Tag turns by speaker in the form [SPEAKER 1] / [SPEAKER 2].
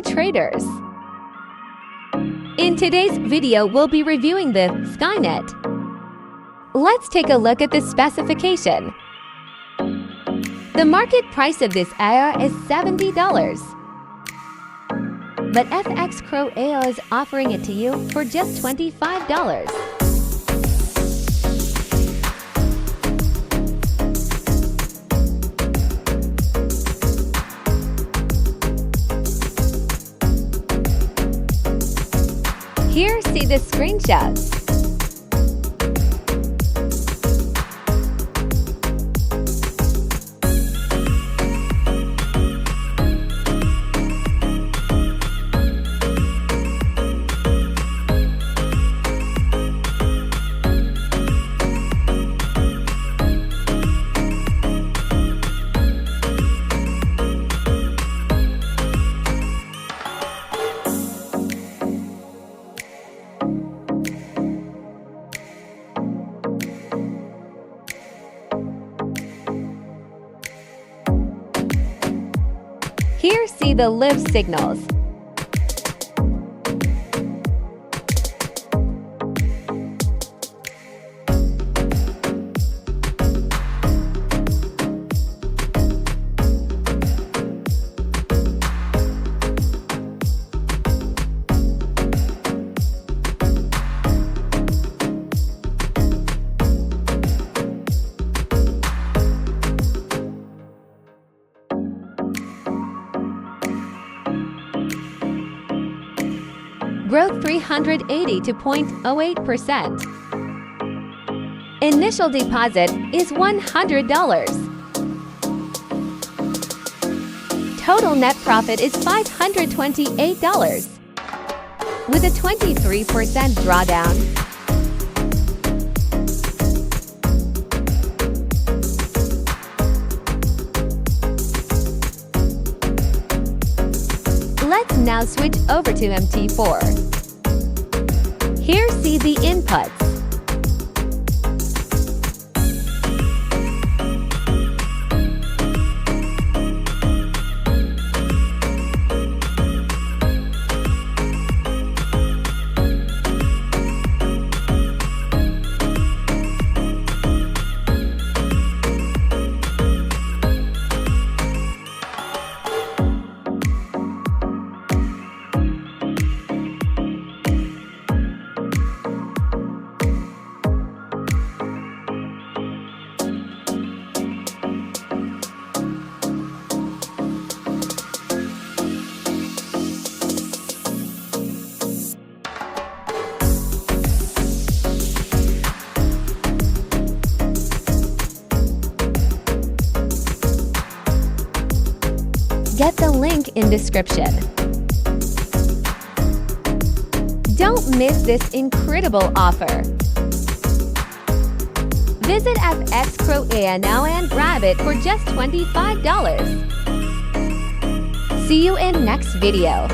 [SPEAKER 1] fellow traders. In today's video, we'll be reviewing the Skynet. Let's take a look at the specification. The market price of this AO is $70. But FX Crow AO is offering it to you for just $25. Here, see the screenshots. Here, see the live signals. Growth 380 to 0.08%. Initial deposit is $100. Total net profit is $528 with a 23% drawdown. Let's now switch over to MT4. Here, see the inputs. Get the link in description. Don't miss this incredible offer. Visit FX Crow AO now and grab it for just $25. See you in next video.